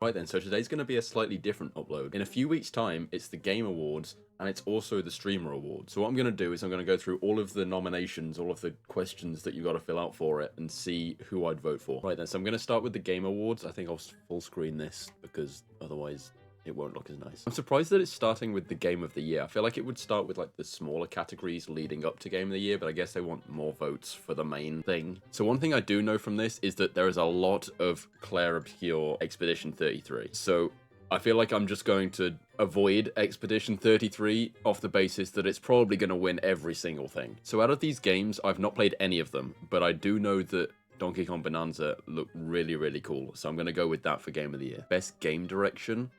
Right then, so today's going to be a slightly different upload. In a few weeks' time, it's the Game Awards, and it's also the Streamer Awards. So what I'm going to do is I'm going to go through all of the nominations, all of the questions that you got to fill out for it, and see who I'd vote for. Right then, so I'm going to start with the Game Awards. I think I'll full screen this, because otherwise it won't look as nice. I'm surprised that it's starting with the Game of the Year. I feel like it would start with like the smaller categories leading up to Game of the Year, but I guess they want more votes for the main thing. So one thing I do know from this is that there is a lot of Claire Obscure Expedition 33. So I feel like I'm just going to avoid Expedition 33 off the basis that it's probably going to win every single thing. So out of these games, I've not played any of them, but I do know that Donkey Kong Bonanza looked really, really cool. So I'm going to go with that for Game of the Year. Best Game Direction?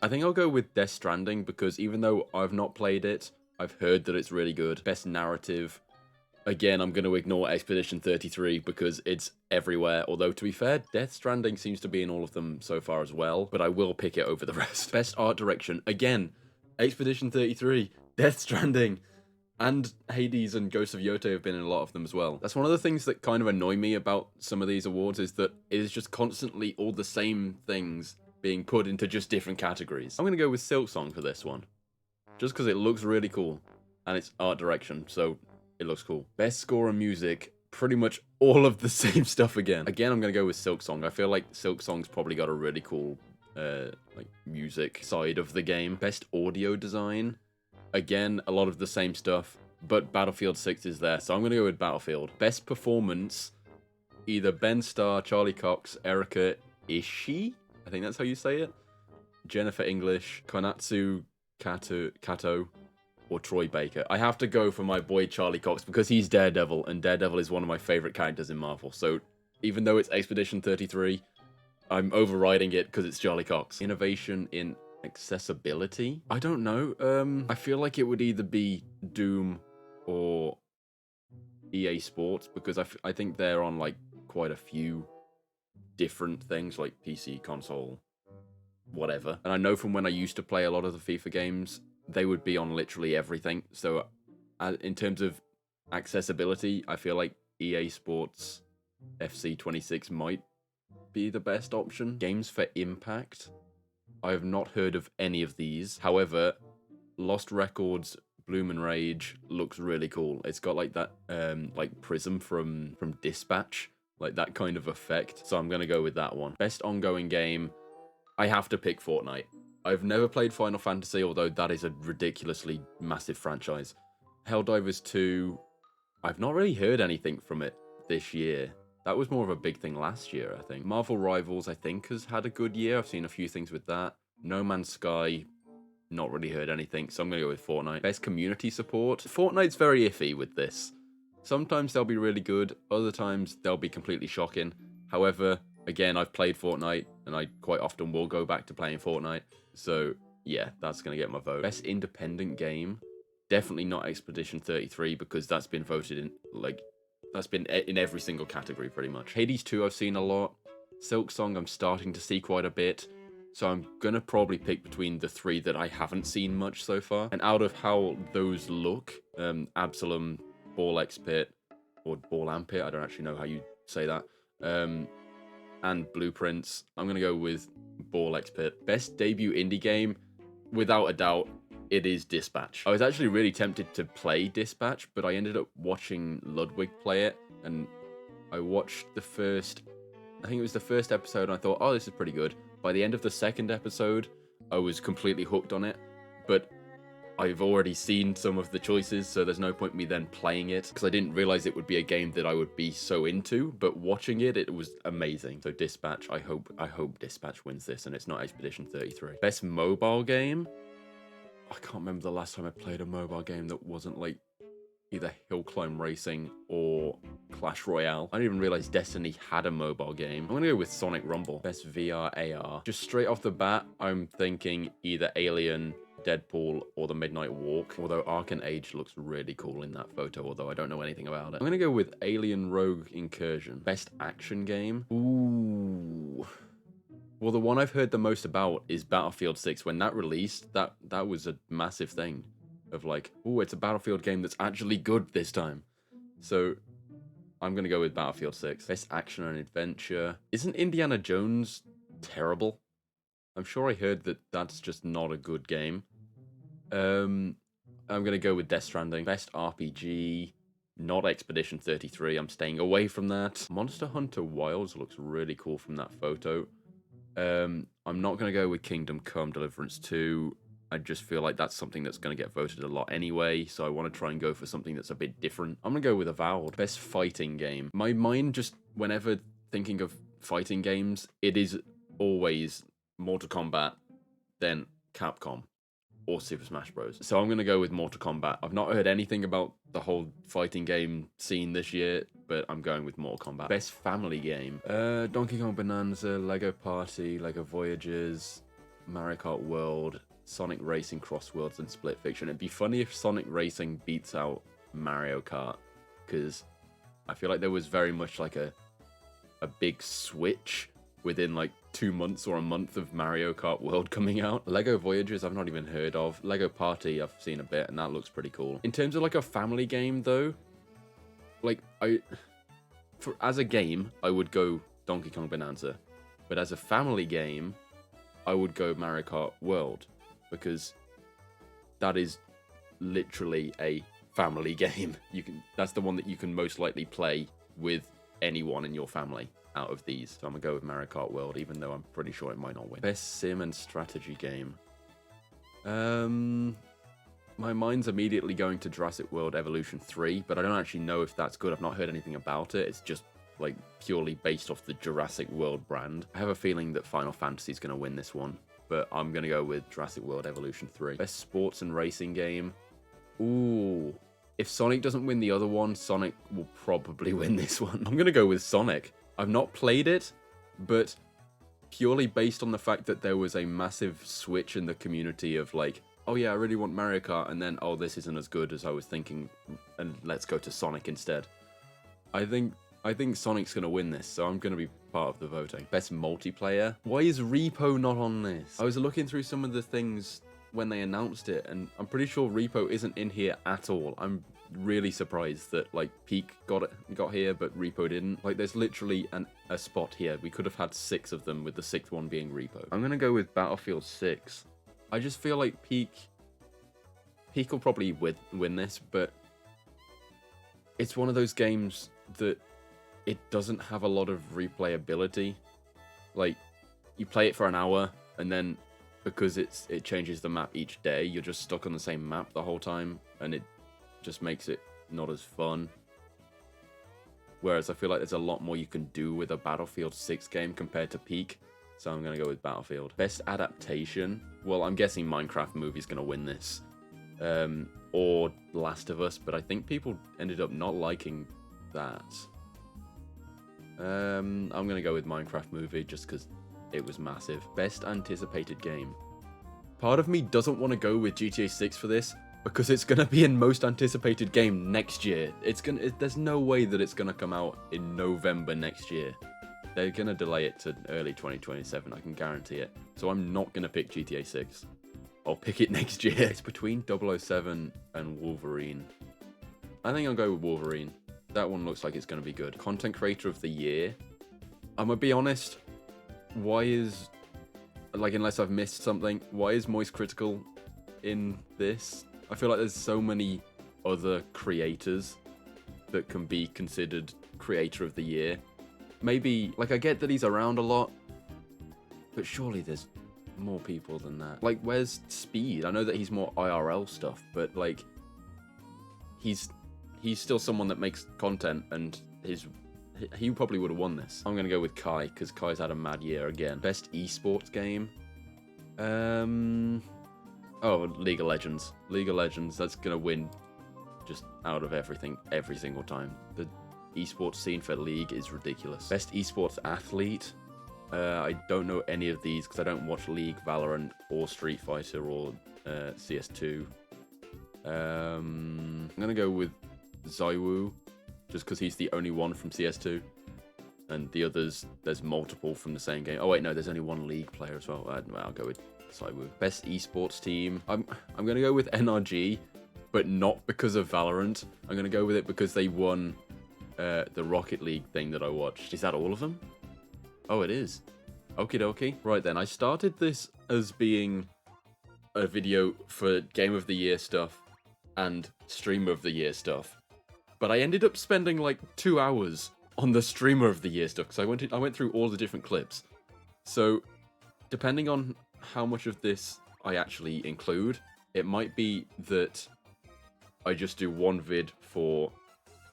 I think I'll go with Death Stranding, because even though I've not played it, I've heard that it's really good. Best Narrative? Again, I'm going to ignore Expedition 33 because it's everywhere. Although, to be fair, Death Stranding seems to be in all of them so far as well, but I will pick it over the rest. Best Art Direction? Again, Expedition 33, Death Stranding, and Hades and Ghosts of Yote have been in a lot of them as well. That's one of the things that kind of annoy me about some of these awards, is that it is just constantly all the same things being put into just different categories. I'm going to go with Silk Song for this one, just because it looks really cool, and it's art direction, so it looks cool. Best Score and Music, pretty much all of the same stuff again. Again, I'm going to go with Silk Song. I feel like Silk Song's probably got a really cool like music side of the game. Best Audio Design, again, a lot of the same stuff, but Battlefield 6 is there, so I'm going to go with Battlefield. Best Performance, either Ben Starr, Charlie Cox, Erika Ishii, I think that's how you say it, Jennifer English, Konatsu Kato, or Troy Baker. I have to go for my boy Charlie Cox because he's Daredevil, and Daredevil is one of my favorite characters in Marvel. So even though it's Expedition 33, I'm overriding it because it's Charlie Cox. Innovation in accessibility? I don't know. I feel like it would either be Doom or EA Sports, because I think they're on like quite a few different things, like PC, console, whatever. And I know from when I used to play a lot of the FIFA games, they would be on literally everything. So in terms of accessibility, I feel like EA Sports FC 26 might be the best option. Games for Impact? I have not heard of any of these. However, Lost Records Bloom and Rage looks really cool. It's got like that like prism from Dispatch, like that kind of effect. So I'm gonna go with that one. Best ongoing game, I have to pick Fortnite. I've never played Final Fantasy, although that is a ridiculously massive franchise. Helldivers 2, I've not really heard anything from it this year. That was more of a big thing last year, I think. Marvel Rivals, I think, has had a good year. I've seen a few things with that. No Man's Sky, not really heard anything, so I'm going to go with Fortnite. Best community support? Fortnite's very iffy with this. Sometimes they'll be really good, other times they'll be completely shocking. However, again, I've played Fortnite, and I quite often will go back to playing Fortnite. So, yeah, that's going to get my vote. Best independent game? Definitely not Expedition 33, because that's been voted in, like, that's been in every single category, pretty much. Hades 2 I've seen a lot. Silk Song I'm starting to see quite a bit. So I'm going to probably pick between the three that I haven't seen much so far. And out of how those look, Absalom, Ball X Pit, or Ball and Pit, I don't actually know how you say that, and Blueprints, I'm going to go with Ball X Pit. Best debut indie game, without a doubt, it is Dispatch. I was actually really tempted to play Dispatch, but I ended up watching Ludwig play it, and I watched the first, I think it was the first episode, and I thought, oh, this is pretty good. By the end of the second episode, I was completely hooked on it, but I've already seen some of the choices, so there's no point me then playing it, because I didn't realize it would be a game that I would be so into, but watching it, it was amazing. So Dispatch, I hope Dispatch wins this, and it's not Expedition 33. Best mobile game? I can't remember the last time I played a mobile game that wasn't like either Hill Climb Racing or Clash Royale. I didn't even realize Destiny had a mobile game. I'm gonna go with Sonic Rumble. Best VR AR. Just straight off the bat, I'm thinking either Alien, Deadpool, or The Midnight Walk. Although Arcane Age looks really cool in that photo, although I don't know anything about it. I'm gonna go with Alien Rogue Incursion. Best action game? Ooh. Well, the one I've heard the most about is Battlefield 6. When that released, that was a massive thing. Of like, oh, it's a Battlefield game that's actually good this time. So I'm going to go with Battlefield 6. Best action and adventure. Isn't Indiana Jones terrible? I'm sure I heard that that's just not a good game. I'm gonna go with Death Stranding. Best RPG, not Expedition 33. I'm staying away from that. Monster Hunter Wilds looks really cool from that photo. I'm not gonna go with Kingdom Come Deliverance 2. I just feel like that's something that's gonna get voted a lot anyway, so I want to try and go for something that's a bit different. I'm gonna go with Avowed. Best fighting game. My mind just, whenever thinking of fighting games, it is always Mortal Kombat, then Capcom, or Super Smash Bros. So I'm going to go with Mortal Kombat. I've not heard anything about the whole fighting game scene this year, but I'm going with Mortal Kombat. Best family game. Donkey Kong Bonanza, Lego Party, Lego Voyages, Mario Kart World, Sonic Racing Cross Worlds, and Split Fiction. It'd be funny if Sonic Racing beats out Mario Kart, because I feel like there was very much like a big switch within like 2 months or a month of Mario Kart World coming out. Lego Voyages I've not even heard of. Lego Party I've seen a bit and that looks pretty cool. In terms of like a family game though, like as a game I would go Donkey Kong Bonanza, but as a family game I would go Mario Kart World, because that is literally a family game. That's the one that you can most likely play with anyone in your family out of these. So I'm gonna go with Mario Kart World, even though I'm pretty sure it might not win. Best sim and strategy game. My mind's immediately going to Jurassic World Evolution 3, but I don't actually know if that's good. I've not heard anything about it. It's just like purely based off the Jurassic World brand. I have a feeling that Final Fantasy is gonna win this one, but I'm gonna go with Jurassic World Evolution 3. Best sports and racing game. Ooh. If Sonic doesn't win the other one, Sonic will probably win this one. I'm gonna go with Sonic. I've not played it, but purely based on the fact that there was a massive switch in the community of like, oh yeah, I really want Mario Kart, and then, oh, this isn't as good as I was thinking, and let's go to Sonic instead. I think Sonic's gonna win this, so I'm gonna be part of the voting. Best multiplayer. Why is Repo not on this? I was looking through some of the things when they announced it, and I'm pretty sure Repo isn't in here at all. I'm really surprised that like Peak got here but Repo didn't. Like there's literally a spot here. We could have had 6 of them, with the 6th one being Repo. I'm gonna go with Battlefield 6. I just feel like Peak will probably win this, but it's one of those games that it doesn't have a lot of replayability. Like you play it for an hour and then because it changes the map each day, you're just stuck on the same map the whole time, and it just makes it not as fun. Whereas I feel like there's a lot more you can do with a Battlefield 6 game compared to Peak, so I'm gonna go with Battlefield. Best adaptation. Well, I'm guessing Minecraft Movie's gonna win this, or Last of Us, but I think people ended up not liking that. I'm gonna go with Minecraft Movie just because it was massive. Best anticipated game. Part of me doesn't want to go with GTA 6 for this, because it's gonna be in most anticipated game next year. There's no way that it's gonna come out in November next year. They're gonna delay it to early 2027, I can guarantee it. So I'm not gonna pick GTA 6. I'll pick it next year. It's between 007 and Wolverine. I think I'll go with Wolverine. That one looks like it's gonna be good. Content Creator of the Year. I'm gonna be honest, why is, like, unless I've missed something, why is Moist Critical in this? I feel like there's so many other creators that can be considered Creator of the Year. Maybe, like, I get that he's around a lot, but surely there's more people than that. Like, where's Speed? I know that he's more IRL stuff, but, like, he's still someone that makes content, and he probably would have won this. I'm gonna go with Kai, because Kai's had a mad year again. Best esports game. Oh, League of Legends. League of Legends, that's gonna win just out of everything, every single time. The esports scene for League is ridiculous. Best esports athlete. I don't know any of these because I don't watch League, Valorant, or Street Fighter, or CS2. I'm gonna go with Zywoo, just because he's the only one from CS2. And the others, there's multiple from the same game. Oh wait, no, there's only one League player as well. I'll go with Zywoo. Best esports team. I'm gonna go with NRG, but not because of Valorant. I'm gonna go with it because they won the Rocket League thing that I watched. Is that all of them? Oh, it is. Okie dokie. Right then, I started this as being a video for Game of the Year stuff and Streamer of the Year stuff, but I ended up spending like 2 hours on the Streamer of the Year stuff because I went through all the different clips. So, depending on how much of this I actually include, it might be that I just do one vid for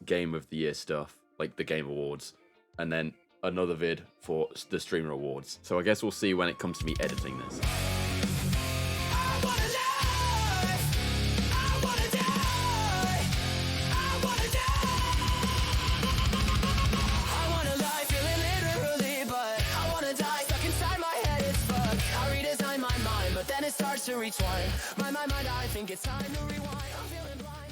Game of the Year stuff, like the Game Awards, and then another vid for the Streamer Awards. So I guess we'll see when it comes to me editing this. Then it starts to reach one. My mind, I think it's time to rewind. I'm feeling blind.